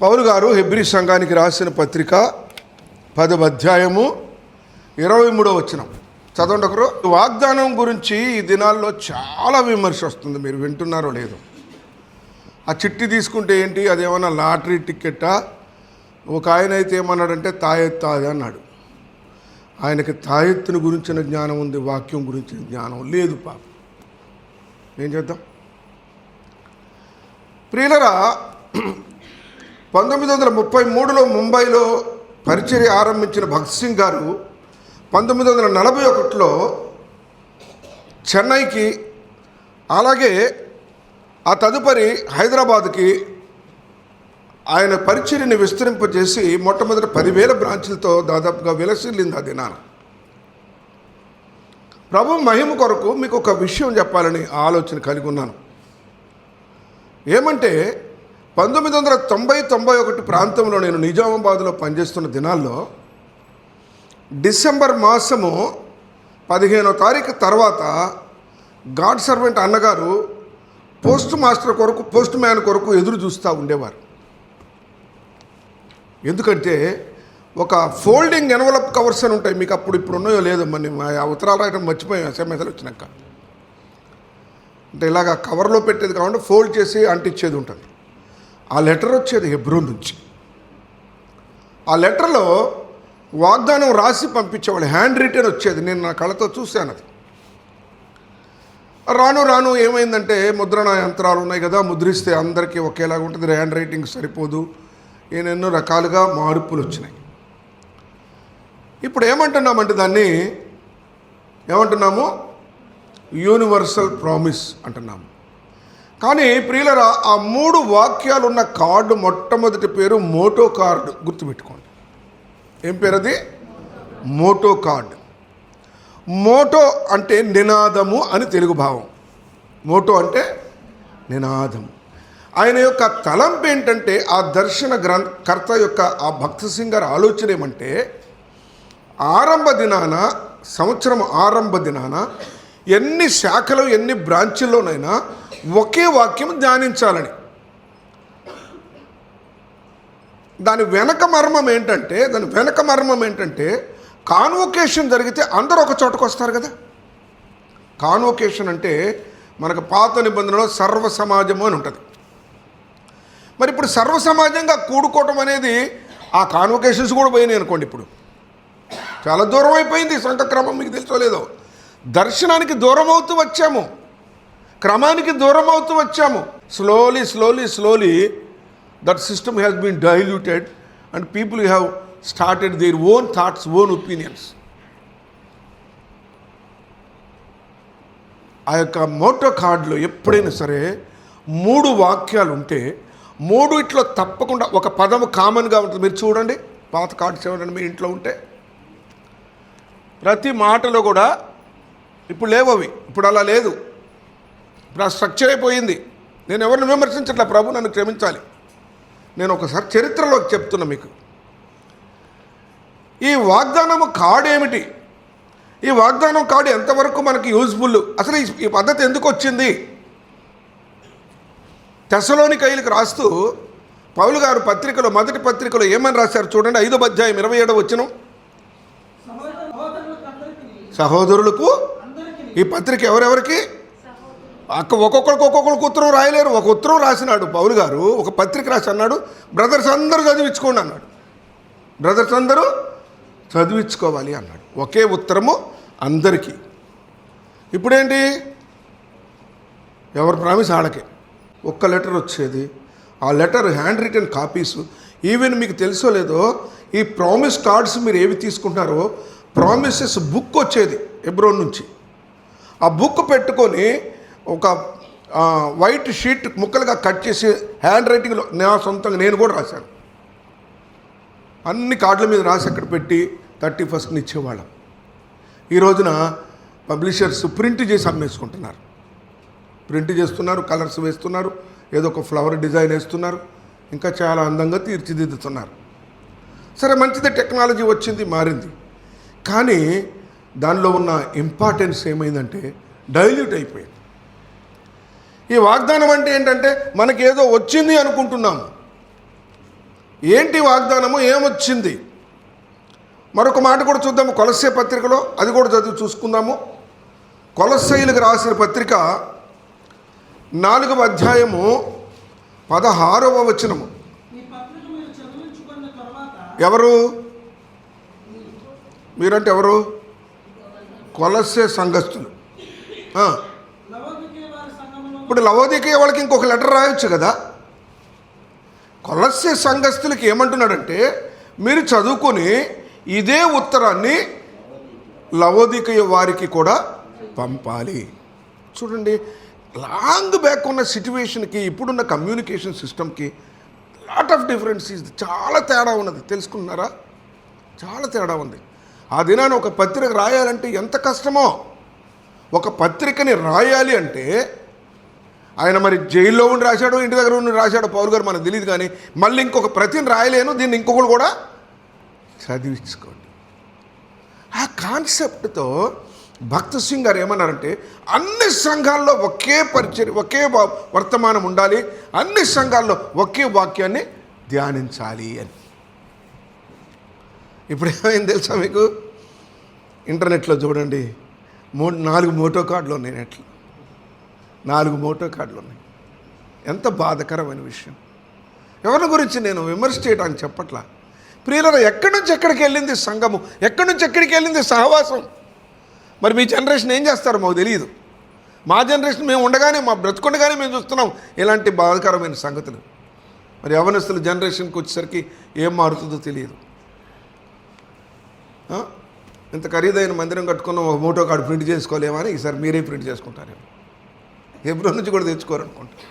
పౌలు గారు హెబ్రీ సంఘానికి రాసిన పత్రిక 10వ అధ్యాయము 23వ వచనం చదవండి ఒకరు. వాగ్దానం గురించి ఈ దినాల్లో చాలా విమర్శ వస్తుంది, మీరు వింటున్నారో లేదో. ఆ చిట్టి తీసుకుంటే ఏంటి, అదేమన్నా లాటరీ టికెట్టా? ఒక ఆయన అయితే ఏమన్నాడంటే తాయెత్తు అది అన్నాడు. ఆయనకి తాయెత్తుని గురించిన జ్ఞానం ఉంది, వాక్యం గురించిన జ్ఞానం లేదు. పాపం ఏం చేద్దాం? ప్రియులరా, 1933లో ముంబైలో పరిచర్య ఆరంభించిన భగత్ సింగ్ గారు 1941లో చెన్నైకి, అలాగే ఆ తదుపరి హైదరాబాద్కి ఆయన పరిచర్యని విస్తరింపజేసి మొట్టమొదటి 10,000 బ్రాంచులతో దాదాపుగా విలసిల్లింది ఆ దినాన. ప్రభు మహిమ కొరకు మీకు ఒక విషయం చెప్పాలని ఆలోచన కలిగి ఉన్నాను. ఏమంటే 1990-91 ప్రాంతంలో నేను నిజామాబాద్లో పనిచేస్తున్న దినాల్లో డిసెంబర్ మాసము 15వ తారీఖు తర్వాత గాడ్ సర్వెంట్ అన్నగారు పోస్ట్ మాస్టర్ కొరకు, పోస్ట్ మ్యాన్ కొరకు ఎదురు చూస్తూ ఉండేవారు. ఎందుకంటే ఒక ఫోల్డింగ్ ఎన్వలప్ కవర్స్ అని ఉంటాయి, మీకు అప్పుడు ఇప్పుడు ఉన్నాయో లేదో, మన ఉత్తరాలు రాయడం మర్చిపోయాం ఎస్ఎంఎస్లు వచ్చినాక. అంటే ఇలాగ కవర్లో పెట్టేది కాకుండా ఫోల్డ్ చేసి అంటించేది ఉంటుంది. ఆ లెటర్ వచ్చేది హెబ్రోన్ నుంచి. ఆ లెటర్లో వాగ్దానం రాసి పంపించేవాళ్ళు, హ్యాండ్ రిటర్న్ వచ్చేది. నేను నా కళ్ళతో చూశాను అది. రాను రాను ఏమైందంటే ముద్రణ యంత్రాలు ఉన్నాయి కదా, ముద్రిస్తే అందరికీ ఒకేలాగా ఉంటుంది, హ్యాండ్ రైటింగ్ సరిపోదు, ఎన్నో రకాలుగా మార్పులు వచ్చినాయి. ఇప్పుడు ఏమంటున్నామంటే దాన్ని ఏమంటున్నాము, యూనివర్సల్ ప్రామిస్ అంటున్నాము. కానీ ప్రియులరా, ఆ 3 వాక్యాలు ఉన్న కార్డు మొట్టమొదటి పేరు మోటో కార్డు. గుర్తుపెట్టుకోండి, ఏం పేరు అది? Moto card. మోటో అంటే నినాదము అని తెలుగు భావం. మోటో అంటే నినాదము. ఆయన యొక్క తలంపు ఏంటంటే, ఆ దర్శన కర్త యొక్క ఆ భక్త సింగ్ గారి ఆలోచన ఏమంటే, ఆరంభ దినాన, సంవత్సరం ఆరంభ దినాన ఎన్ని శాఖలు ఎన్ని బ్రాంచుల్లోనైనా ఒకే వాక్యం ధ్యానించాలని. దాని వెనక మర్మం ఏంటంటే కాన్వొకేషన్ జరిగితే అందరూ ఒక చోటకు వస్తారు కదా. కాన్వొకేషన్ అంటే మనకు పాత నిబంధనలో సర్వ సమాజము అని ఉంటుంది. మరి ఇప్పుడు సర్వ సమాజంగా కూడుకోవటం అనేది, ఆ కాన్వొకేషన్స్ కూడా పోయినాయి అనుకోండి. ఇప్పుడు చాలా దూరం అయిపోయింది సంఘక్రమం, మీకు తెలుసో లేదో. దర్శనానికి దూరం అవుతూ వచ్చాము, క్రమానికి దూరం అవుతూ వచ్చాము. Slowly that system has been diluted and people have started their own thoughts, own opinions. ఆ యొక్క మోటో కార్డులో ఎప్పుడైనా సరే 3 వాక్యాలు ఉంటే 3 ఇట్లో తప్పకుండా ఒక పదము కామన్గా ఉంటుంది. మీరు చూడండి, పాత కార్డ్స్ ఏమంటే మీ ఇంట్లో ఉంటే ప్రతి మాటలో కూడా, ఇప్పుడు లేవు అవి, ఇప్పుడు అలా లేదు, ఇప్పుడు ఆ స్ట్రక్చర్ అయిపోయింది. నేను ఎవరిని విమర్శించట్లే, ప్రభు నన్ను క్షమించాలి. నేను ఒకసారి చరిత్రలోకి చెప్తున్నా మీకు. ఈ వాగ్దానము కార్డు ఏమిటి, ఈ వాగ్దానం కార్డు ఎంతవరకు మనకి యూజ్ఫుల్, అసలు ఈ పద్ధతి ఎందుకు వచ్చింది? తెస్సలోనికైలకు రాస్తూ పౌలు గారు పత్రికలో, మొదటి పత్రికలో ఏమని రాశారు చూడండి. 5వ అధ్యాయం 27వ వచనం. సహోదరులకు, ఈ పత్రిక ఎవరెవరికి? ఒక్కొక్కరికి ఉత్తరం రాయలేరు. ఒక ఉత్తరం రాసినాడు పౌలు గారు, ఒక పత్రిక రాసి అన్నాడు, బ్రదర్స్ అందరూ చదివించుకోండి అన్నాడు. బ్రదర్స్ అందరూ చదివించుకోవాలి అన్నాడు. ఒకే ఉత్తరము అందరికీ. ఇప్పుడేంటి, ఎవరు ప్రామిస్ ఆడకే ఒక్క లెటర్ వచ్చేది. ఆ letter hand written copies. Even మీకు తెలుసో లేదో, ఈ ప్రామిస్ కార్డ్స్ మీరు ఏవి తీసుకుంటున్నారో, ప్రామిసెస్ బుక్ వచ్చేది హెబ్రోన్ నుంచి. ఆ బుక్ పెట్టుకొని ఒక వైట్ షీట్ ముక్కలుగా కట్ చేసి హ్యాండ్ రైటింగ్లో నా సొంతంగా నేను కూడా రాశాను. అన్ని కార్డుల మీద రాసి అక్కడ పెట్టి 31st ఇచ్చేవాళ్ళం. ఈ రోజున పబ్లిషర్స్ ప్రింట్ చేసి అమ్మేసుకుంటున్నారు. ప్రింట్ చేస్తున్నారు, కలర్స్ వేస్తున్నారు, ఏదో ఒక ఫ్లవర్ డిజైన్ వేస్తున్నారు, ఇంకా చాలా అందంగా తీర్చిదిద్దుతున్నారు. సరే, మంచిదే, టెక్నాలజీ వచ్చింది, మారింది. కానీ దానిలో ఉన్న ఇంపార్టెన్స్ ఏమైందంటే డైల్యూట్ అయిపోయింది. ఈ వాగ్దానం అంటే ఏంటంటే మనకేదో వచ్చింది అనుకుంటున్నాము, ఏంటి వాగ్దానము, ఏమొచ్చింది? మరొక మాట కూడా చూద్దాము కొలస్సే పత్రికలో, అది కూడా చదివి చూసుకుందాము. కొలస్సీయులకు రాసిన పత్రిక 4వ అధ్యాయము 16వ వచనము. ఎవరు మీరంటే ఎవరు? కొలస్సే సంఘస్థులు. ఇప్పుడు లవోదికీయ వాళ్ళకి ఇంకొక లెటర్ రాయొచ్చు కదా. కొలస్సే సంఘస్థులకి ఏమంటున్నాడంటే, మీరు చదువుకొని ఇదే ఉత్తరాన్ని లవోదికీయ వారికి కూడా పంపాలి. చూడండి, లాంగ్ బ్యాక్ ఉన్న సిచ్యువేషన్కి ఇప్పుడున్న కమ్యూనికేషన్ సిస్టమ్కి లాట్ ఆఫ్ డిఫరెన్స్. చాలా తేడా ఉన్నది, తెలుసుకున్నారా? చాలా తేడా ఉంది. ఆ దినాన్ని ఒక పత్రిక రాయాలంటే ఎంత కష్టమో. ఒక పత్రికని రాయాలి అంటే ఆయన మరి జైల్లో ఉండి రాశాడో ఇంటి దగ్గర ఉండి రాశాడో పౌలు గారు మనకు తెలియదు, కానీ మళ్ళీ ఇంకొక ప్రతిని రాయలేను, దీన్ని ఇంకొకరు కూడా చదివించుకోండి. ఆ కాన్సెప్ట్తో భక్త సింగ్ గారు ఏమన్నారంటే, అన్ని సంఘాల్లో ఒకే పరిచర్య, ఒకే వర్తమానం ఉండాలి, అన్ని సంఘాల్లో ఒకే వాక్యాన్ని ధ్యానించాలి అని. ఇప్పుడు ఏమైంది తెలుసా మీకు? ఇంటర్నెట్లో చూడండి, 4 మోటో కార్డులు ఉన్నాయి నెట్లో. 4 మోటో కార్డులు ఉన్నాయి. ఎంత బాధకరమైన విషయం. ఎవరి గురించి నేను విమర్శ చేయడానికి చెప్పట్లా. ప్రియులారా, ఎక్కడి నుంచి ఎక్కడికి వెళ్ళింది సంఘము, ఎక్కడి నుంచి ఎక్కడికి వెళ్ళింది సహవాసం. మరి మీ జనరేషన్ ఏం చేస్తారో మాకు తెలియదు. మా జనరేషన్ మేము ఉండగానే, మా బ్రతుకుండగానే మేము చూస్తున్నాం ఇలాంటి బాధకరమైన సంగతులు. మరి యవనస్తుల జనరేషన్కి వచ్చేసరికి ఏం మారుతుందో తెలియదు. ఇంత ఖరీదైన మందిరం కట్టుకున్న ఒక మోటో కార్డు ప్రింట్ చేసుకోలేమని ఈసారి మీరే ప్రింట్ చేసుకుంటారేమో. ఎబ్రో నుంచి కూడా తెచ్చుకోరనుకుంటా.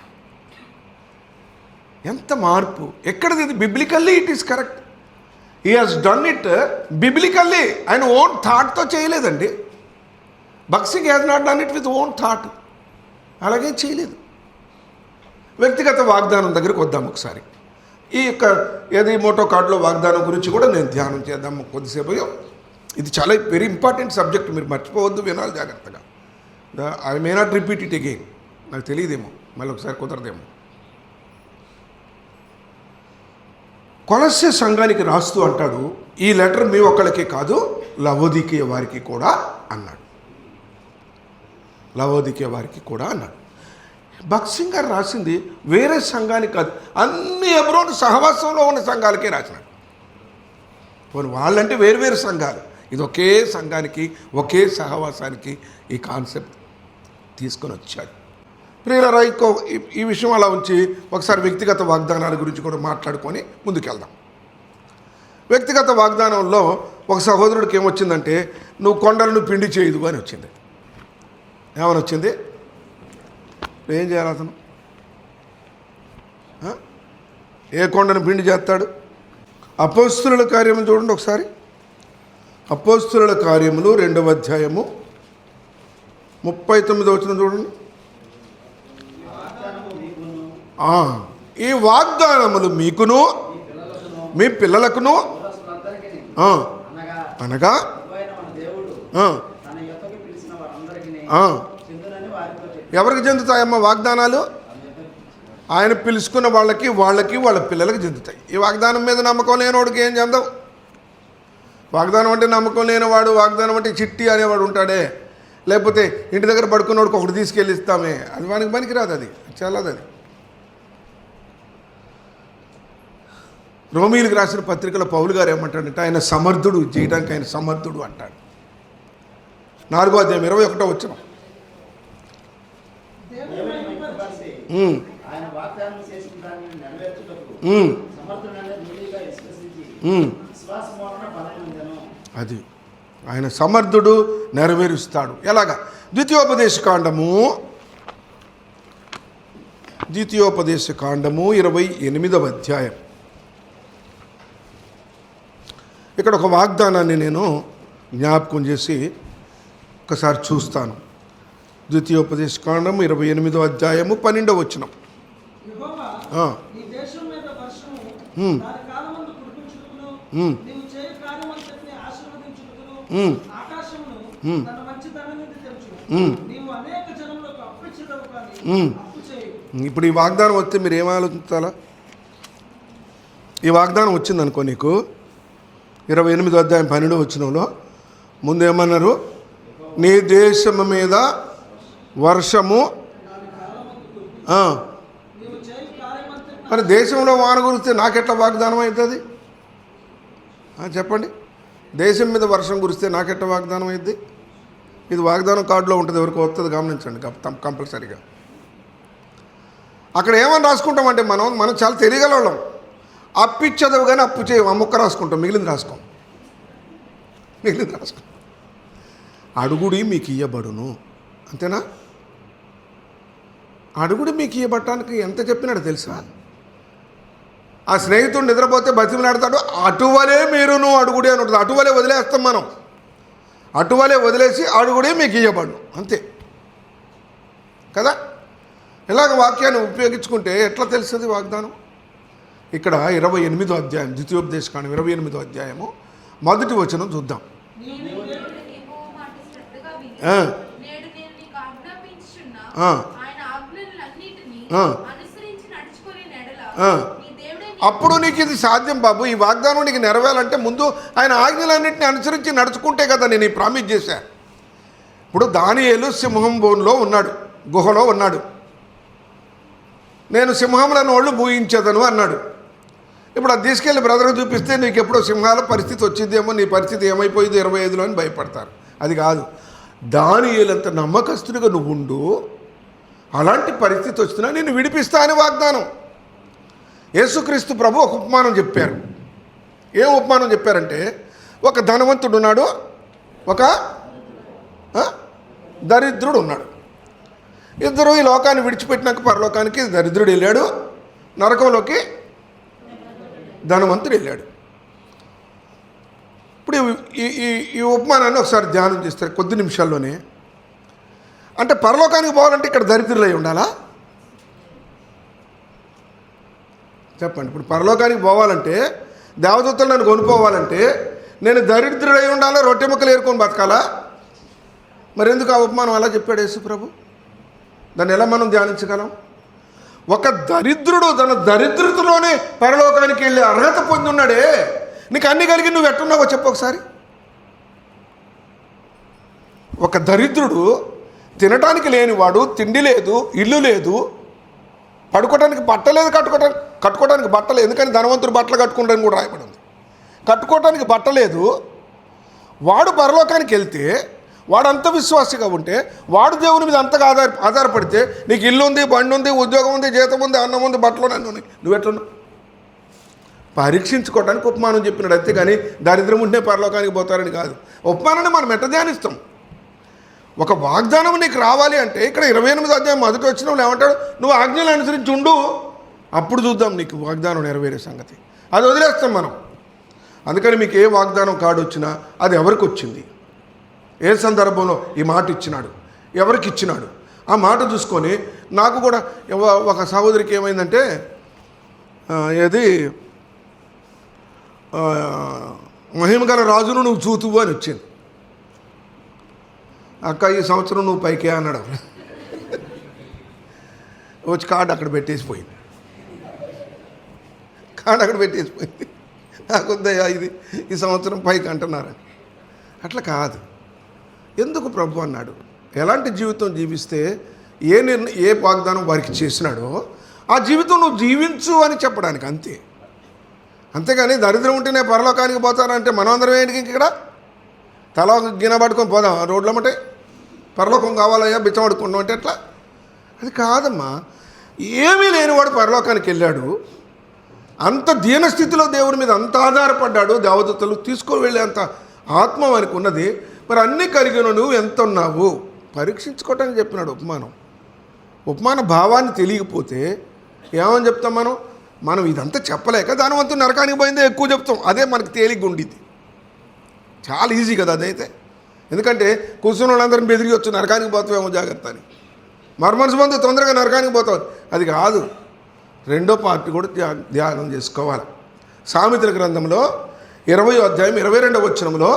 ఎంత మార్పు! ఎక్కడది? ఇది biblically it is correct. He has done it biblically. ఆయన ఓన్ థాట్తో చేయలేదండి. భక్సింగ్ has not done it with own thought. అలాగే చేయలేదు. వ్యక్తిగత వాగ్దానం దగ్గరికి వద్దాం ఒకసారి. ఈ యొక్క ఏది మోటో కార్డులో వాగ్దానం గురించి కూడా నేను ధ్యానం చేద్దాము కొద్దిసేపు. ఇది చాలా వెరీ ఇంపార్టెంట్ సబ్జెక్ట్, మీరు మర్చిపోవద్దు, వినాలి జాగ్రత్తగా. I may not repeat it again, నాకు తెలియదేమో, మళ్ళీ ఒకసారి కుదరదేమో. కొలస్సే సంఘానికి రాస్తూ అంటాడు, ఈ లెటర్ మీ ఒక్కళ్ళకే కాదు లవోదికీయ వారికి కూడా అన్నాడు. లవోదికీయ వారికి కూడా అన్నాడు. భక్సింగ్ గారు రాసింది వేరే సంఘానికి కాదు, అన్ని ఎబ్రోను సహవాసంలో ఉన్న సంఘాలకే రాసినాడు. వాళ్ళంటే వేరువేరు సంఘాలు, ఇది ఒకే సంఘానికి, ఒకే సహవాసానికి ఈ కాన్సెప్ట్ తీసుకొని వచ్చాడు. ప్రియులారా, ఈ విషయం అలా ఉంచి ఒకసారి వ్యక్తిగత వాగ్దానాల గురించి కూడా మాట్లాడుకొని ముందుకెళ్దాం. వ్యక్తిగత వాగ్దానంలో ఒక సహోదరుడికి ఏమొచ్చిందంటే, నువ్వు కొండలను పిండి చేయదు అని వచ్చింది. ఏమని వచ్చింది? ఏం చేయాలి అతను? ఏ కొండను పిండి చేస్తాడు? అపోస్తుల కార్యములు చూడండి ఒకసారి. అపోస్తుల కార్యములు 2వ అధ్యాయము 39వ వచనం చూడండి. ఈ వాగ్దానములు మీకును మీ పిల్లలకును అనగా ఎవరికి చెందుతాయమ్మ వాగ్దానాలు? ఆయన పిలుచుకున్న వాళ్ళకి వాళ్ళ పిల్లలకి చెందుతాయి. ఈ వాగ్దానం మీద నమ్మకం లేనివాడికి ఏం చెందవు. వాగ్దానం అంటే నమ్మకం లేనివాడు, వాగ్దానం అంటే చిట్టి అనేవాడు ఉంటాడే, లేకపోతే ఇంటి దగ్గర పడుకున్నవాడికి ఒకటి తీసుకెళ్ళి ఇస్తామే, అది వానికి పనికిరాదు, అది చల్లదు. అది రోమీయులకు రాసిన పత్రికలో పౌలు గారు ఏమంటాడంటే, ఆయన సమర్థుడు, చేయడానికి ఆయన సమర్థుడు అంటాడు. 4వ అధ్యాయం 21వ వచనం. అది ఆయన సమర్థుడు, నెరవేరుస్తాడు. ఎలాగా? ద్వితీయోపదేశ కాండము 28వ అధ్యాయం. ఇక్కడ ఒక వాగ్దానాన్ని నేను జ్ఞాపకం చేసి ఒకసారి చూస్తాను. ద్వితీయోపదేశ కాండం 28వ అధ్యాయము 12వ వచనం. ఇప్పుడు ఈ వాగ్దానం వస్తే మీరు ఏం ఆలోచించాలా? ఈ వాగ్దానం వచ్చిందనుకో నీకు 28వ అధ్యాయం 12వ వచనంలో ముందు ఏమన్నారు? నీ దేశము మీద వర్షము. మరి దేశంలో వాన కురిస్తే నాకెట్లా వాగ్దానం అవుతుంది? చెప్పండి. దేశం మీద వర్షం కురిస్తే నాకెట్లా వాగ్దానం అవుతుంది? ఇది వాగ్దానం కార్డులో ఉంటుంది, ఎవరికి వస్తుంది గమనించండి కంపల్సరీగా. అక్కడ ఏమని రాసుకుంటామంటే మనం చాలా తెలియగలవాళ్ళం. అప్పిచ్చదవు కానీ అప్పు చేయవు, ఆ ముక్క రాసుకుంటాం, మిగిలింది రాసుకోం. అడుగుడి మీకు ఇయ్యబడును, అంతేనా? అడుగుడి మీకు ఇయ్యబట్టడానికి ఎంత చెప్పినాడు తెలుసా? ఆ స్నేహితుడు నిద్రపోతే బతిమలాడతాడు, అటువలే మీరును అడుగుడి అని ఉంటుంది. అటువలే వదిలేస్తాం మనం, అటువలే వదిలేసి అడుగుడి మీకు ఇయ్యబడును, అంతే కదా. ఇలాగ వాక్యాన్ని ఉపయోగించుకుంటే ఎట్లా తెలుస్తుంది వాగ్దానం? ఇక్కడ 28వ అధ్యాయం, ద్వితీయోపదేశకాండం 28వ అధ్యాయము 1వ వచనం చూద్దాం. అప్పుడు నీకు ఇది సాధ్యం బాబు. ఈ వాగ్దానం నీకు నెరవేరాలంటే ముందు ఆయన ఆజ్ఞలన్నింటినీ అనుసరించి నడుచుకుంటే కదా నేను ఈ ప్రామిస్ చేశా. ఇప్పుడు దానియేలు సింహం బోన్లో ఉన్నాడు, గుహలో ఉన్నాడు. నేను సింహములను వాళ్ళు భూయించదను అన్నాడు. ఇప్పుడు అది తీసుకెళ్ళి బ్రదర్కి చూపిస్తే నీకు ఎప్పుడో సింహాల పరిస్థితి వచ్చిందేమో, నీ పరిస్థితి ఏమైపోయింది 25లో అని భయపడతారు. అది కాదు. దానియేలంత నమ్మకస్తుడిగా నువ్వు ఉండు, అలాంటి పరిస్థితి వచ్చినా నేను విడిపిస్తా అని వాగ్దానం. యేసుక్రీస్తు ప్రభు ఒక ఉపమానం చెప్పారు. ఏం ఉపమానం చెప్పారంటే, ఒక ధనవంతుడు ఉన్నాడు, ఒక దరిద్రుడు ఉన్నాడు. ఇద్దరు ఈ లోకాన్ని విడిచిపెట్టినాక పరలోకానికి దరిద్రుడు వెళ్ళాడు, నరకంలోకి ధనవంతుడు వెళ్ళాడు. ఇప్పుడు ఈ ఉపమానాన్ని ఒకసారి ధ్యానం చేస్తారు కొద్ది నిమిషాల్లోనే. అంటే పరలోకానికి పోవాలంటే ఇక్కడ దరిద్రులై ఉండాలా? చెప్పండి. ఇప్పుడు పరలోకానికి పోవాలంటే, దేవదూతలు నన్ను కొనుక్కోవాలంటే నేను దరిద్రుడై ఉండాలా, రొట్టె ముక్కలు ఏరుకొని బతకాలా? మరి ఎందుకు ఆ ఉపమానం అలా చెప్పాడు యేసు ప్రభు? దాన్ని ఎలా మనం ధ్యానించగలం? ఒక దరిద్రుడు తన దరిద్రతలోనే పరలోకానికి వెళ్ళే అర్హత పొంది ఉన్నాడే. నీకు అన్ని కలిగి నువ్వు ఎట్టున్నావో చెప్పు ఒకసారి. ఒక దరిద్రుడు, తినటానికి లేనివాడు, తిండి లేదు, ఇల్లు లేదు, పడుకోవడానికి బట్ట లేదు, కట్టుకోవడానికి బట్ట లేదు. ఎందుకని ధనవంతుడు బట్టలు కట్టుకుంటారని కూడా రాయబడి ఉంది. కట్టుకోవటానికి బట్ట లేదు. వాడు పరలోకానికి వెళ్తే, వాడు అంత విశ్వాసిగా ఉంటే, వాడు దేవుని మీద అంతగా ఆధారపడితే, నీకు ఇల్లు ఉంది, బండి ఉంది, ఉద్యోగం ఉంది, జీతం ఉంది, అన్నం ఉంది, బట్టలు అన్నీ ఉన్నాయి, నువ్వెట్లున్నావు? పరీక్షించుకోవడానికి ఉపమానం చెప్పినాడు, అంతేగాని దరిద్రం ఉంటే పరలోకానికి పోతారని కాదు. ఉపమానాన్ని మనం ఎట్ట ధ్యానిస్తాం? ఒక వాగ్దానం నీకు రావాలి అంటే ఇక్కడ 28వ అధ్యాయం 1వ వచనంలో ఏమంటాడు? నువ్వు ఆజ్ఞలు అనుసరించి ఉండు, అప్పుడు చూద్దాం నీకు వాగ్దానం నెరవేరే సంగతి. అది వదిలేస్తాం మనం. అందుకని మీకు ఏ వాగ్దానం కార్డు వచ్చినా అది ఎవరికి వచ్చింది, ఏ సందర్భంలో ఈ మాట ఇచ్చినాడు, ఎవరికి ఇచ్చినాడు, ఆ మాట చూసుకొని. నాకు కూడా ఒక సహోదరికి ఏమైందంటే, ఏది మహిమగల రాజును నువ్వు చూతువు అని వచ్చింది. అక్క ఈ సంవత్సరం నువ్వు పైకే అన్నాడు. వచ్చి కార్డు అక్కడ పెట్టేసిపోయింది. కార్డు అక్కడ పెట్టేసిపోయింది. నాకొద్దయ్యా ఇది ఈ సంవత్సరం పైకి అంటున్నారని. అట్లా కాదు. ఎందుకు ప్రభు అన్నాడు? ఎలాంటి జీవితం జీవిస్తే ఏ వాగ్దానం వారికి చేసినాడో ఆ జీవితం నువ్వు జీవించు అని చెప్పడానికి, అంతే. అంతేగాని దరిద్రం ఉంటేనే పరలోకానికి పోతారంటే మనం అందరం ఏంటికి ఇక్కడ తల గిన్నె పట్టుకొని పోదాం రోడ్లమ్మటే? పరలోకం కావాలయ్యా బిచ్చం పడుకుంటాం అంటే ఎట్లా? అది కాదమ్మా. ఏమీ లేనివాడు పరలోకానికి వెళ్ళాడు, అంత దీనస్థితిలో దేవుని మీద అంత ఆధారపడ్డాడు. దేవదూతలు తీసుకొని వెళ్ళే అంత ఆత్మ వారికి ఉన్నది. మరి అన్నీ కలిగిన నువ్వు ఎంత ఉన్నావు పరీక్షించుకోవటానికి చెప్పినాడు ఉపమానం. ఉపమాన భావాన్ని తెలియకపోతే ఏమని చెప్తాం మనం ఇదంతా చెప్పలేక ధనవంతుడు నరకానికి పోయిందే ఎక్కువ చెప్తాం. అదే మనకు తేలిగ్గా ఉండిద్ది, చాలా ఈజీ కదా అదైతే. ఎందుకంటే కూర్చున్న వాళ్ళందరినీ బెదిరియొచ్చు, నరకానికి పోతావేమో జాగ్రత్త అని. మరమనసు మంది తొందరగా నరకానికి పోతావు. అది కాదు. రెండో పార్టీ కూడా ధ్యానం చేసుకోవాలి. సామెతల గ్రంథంలో 20వ అధ్యాయం 22వ వచనంలో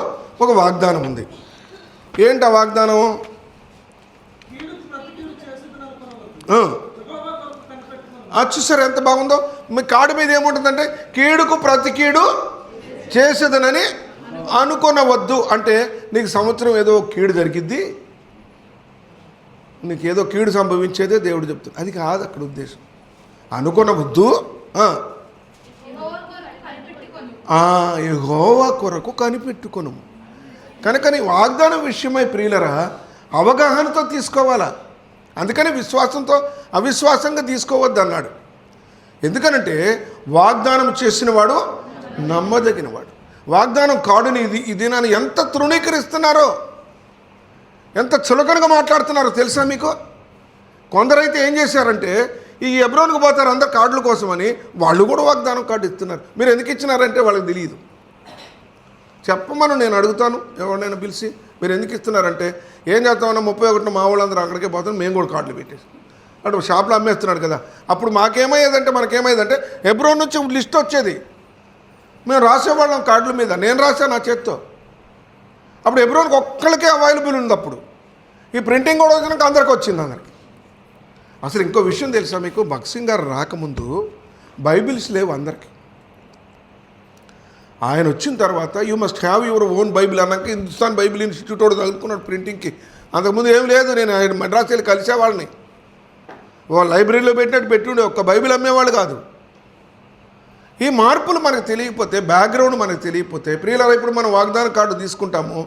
ఒక వాగ్దానం ఉంది. ఏంటి ఆ వాగ్దానం? చూసారు ఎంత బాగుందో. మీ కార్డు మీద ఏముంటుందంటే కీడుకు ప్రతి కీడు చేసేదనని అనుకొనవద్దు. అంటే నీకు సంవత్సరం ఏదో కీడు జరిగిద్ది, నీకు ఏదో కీడు సంభవించేదే దేవుడు చెప్తాడు. అది కాదు అక్కడ ఉద్దేశం. అనుకొనవద్దు, యెహోవా కొరకు కనిపెట్టుకొను. కనుక నీ వాగ్దానం విషయమై ప్రియులరా అవగాహనతో తీసుకోవాలా. అందుకని విశ్వాసంతో అవిశ్వాసంగా తీసుకోవద్దు అన్నాడు. ఎందుకనంటే వాగ్దానం చేసినవాడు నమ్మదగినవాడు. వాగ్దానం కాడుని ఇది నన్ను ఎంత తృణీకరిస్తున్నారో, ఎంత చులకనగా మాట్లాడుతున్నారో తెలుసా మీకు? కొందరైతే ఏం చేశారంటే ఈ హెబ్రోనుకు పోతారు అందరు కార్డుల కోసమని, వాళ్ళు కూడా వాగ్దానం కార్డు ఇస్తున్నారు. మీరు ఎందుకు ఇచ్చినారంటే వాళ్ళకి తెలియదు. చెప్పమని నేను అడుగుతాను ఎవరినైనా పిలిచి, మీరు ఎందుకు ఇస్తున్నారంటే ఏం చేస్తామన్నా 31 మా వాళ్ళందరూ అక్కడికే పోతాను, మేము కూడా కార్డులు పెట్టేసి అటు షాప్లో అమ్మేస్తున్నాడు కదా. అప్పుడు మనకేమయ్యేదంటే హెబ్రోన్ నుంచి లిస్ట్ వచ్చేది, మేము రాసేవాళ్ళం కార్డుల మీద. నేను రాశాను నా చేత్తో. అప్పుడు హెబ్రోన్కి ఒక్కళ్ళకే అవైలబుల్ ఉంది. అప్పుడు ఈ ప్రింటింగ్ కూడా వచ్చినాక అందరికి వచ్చింది. అందరికి అసలు ఇంకో విషయం తెలుసా మీకు? భగత్ సింగ్ గారు రాకముందు బైబిల్స్ లేవు అందరికీ. ఆయన వచ్చిన తర్వాత you must have your own Bible అన్నాక హిందుస్థాన్ బైబిల్ ఇన్స్టిట్యూట్ కూడా చదువుకున్నాడు ప్రింటింగ్కి. అంతకుముందు ఏం లేదు. నేను ఆయన మద్రాసు వెళ్ళి కలిసేవాళ్ళని, లైబ్రరీలో పెట్టినట్టు పెట్టుండే, ఒక్క బైబిల్ అమ్మేవాళ్ళు కాదు. ఈ మార్పులు మనకు తెలియకపోతే, బ్యాక్గ్రౌండ్ మనకు తెలియకపోతే ప్రియులారా, ఇప్పుడు మనం వాగ్దానం కార్డు తీసుకుంటాము,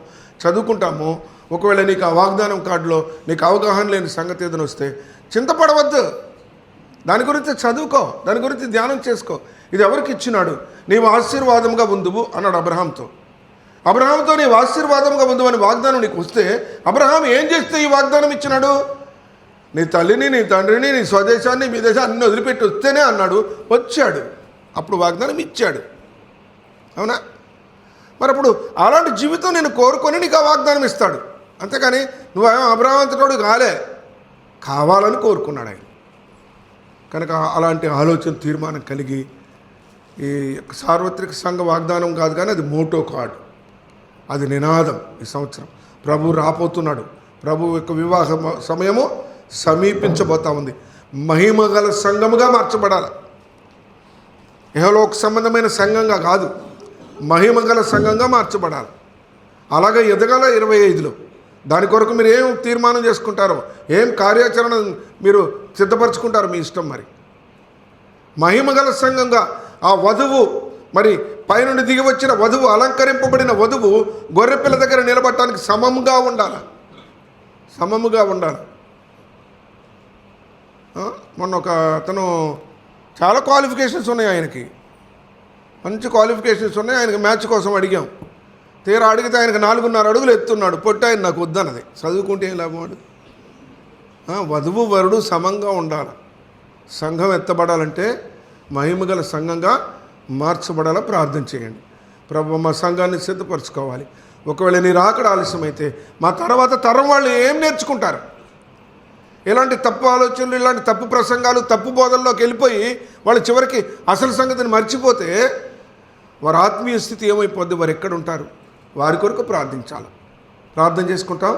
చదువుకుంటాము. ఒకవేళ నీకు ఆ వాగ్దానం కార్డులో నీకు అవగాహన లేని సంగతి ఏదైనా వస్తే చింతపడవద్దు. దాని గురించి చదువుకో, దాని గురించి ధ్యానం చేసుకో. ఇది ఎవరికి ఇచ్చినాడు? నీవు ఆశీర్వాదంగా ఉందువు అన్నాడు అబ్రహాంతో. అబ్రహాంతో నీవు ఆశీర్వాదంగా ఉందువు అని వాగ్దానం నీకు వస్తే అబ్రహాం ఏం చేస్తే ఈ వాగ్దానం ఇచ్చినాడు? నీ తల్లిని, నీ తండ్రిని, నీ స్వదేశాన్ని, విదేశాన్ని అన్ని వదిలిపెట్టి వస్తేనే అన్నాడు. వచ్చాడు, అప్పుడు వాగ్దానం ఇచ్చాడు. అవునా? మరి అప్పుడు అలాంటి జీవితం నేను కోరుకొని నీకు ఆ వాగ్దానం ఇస్తాడు. అంతేకాని నువ్వేమో అబ్రహాంతుడు కావాలని కోరుకున్నాడు ఆయన. కనుక అలాంటి ఆలోచన తీర్మానం కలిగి ఈ సార్వత్రిక సంఘ వాగ్దానం కాదు కానీ అది మోటో కార్డు, అది నినాదం. ఈ సంవత్సరం ప్రభు రాపోతున్నాడు. ప్రభు యొక్క వివాహ సమయము సమీపించబోతా ఉంది. మహిమగల సంఘముగా మార్చబడాలి. ఇహలోక సంబంధమైన సంఘంగా కాదు, మహిమగల సంఘంగా మార్చబడాలి. అలాగే ఎదగాల 25లో. దాని కొరకు మీరు ఏం తీర్మానం చేసుకుంటారో, ఏం కార్యాచరణ మీరు సిద్ధపరచుకుంటారో మీ ఇష్టం. మరి మహిమగల సంఘంగా ఆ వధువు, మరి పైనుండి దిగి వచ్చిన వధువు, అలంకరింపబడిన వధువు గొర్రెపిల్ల దగ్గర నిలబడటానికి సమముగా ఉండాలి. మొన్న ఒక అతను చాలా క్వాలిఫికేషన్స్ ఉన్నాయి ఆయనకి, మంచి క్వాలిఫికేషన్స్ ఉన్నాయి. ఆయనకి మ్యాచ్ కోసం అడిగాం. తీరా అడిగితే ఆయనకు 4.5 అడుగులు ఎత్తున్నాడు. పొట్టి ఆయన నాకు వద్దన్నది. చదువుకుంటే ఏం లాభం వాడు? వధువు వరుడు సమంగా ఉండాలి. సంఘం ఎత్తబడాలంటే మహిమగల సంఘంగా మార్చబడాలా. ప్రార్థన చేయండి. ప్రభు మా సంఘాన్ని సిద్ధపరచుకోవాలి. ఒకవేళ నీ రాకడ ఆలస్యమైతే మా తర్వాత తరం వాళ్ళు ఏం నేర్చుకుంటారు? ఇలాంటి తప్పు ఆలోచనలు, ఇలాంటి తప్పు ప్రసంగాలు, తప్పు బోధనలోకి వెళ్ళిపోయి వాళ్ళు చివరికి అసలు సంగతిని మర్చిపోతే వారి ఆత్మీయ స్థితి ఏమైపోద్ది? వారు ఎక్కడ ఉంటారు? వారి కొరకు ప్రార్థించాలి. ప్రార్థన చేసుకుంటాం.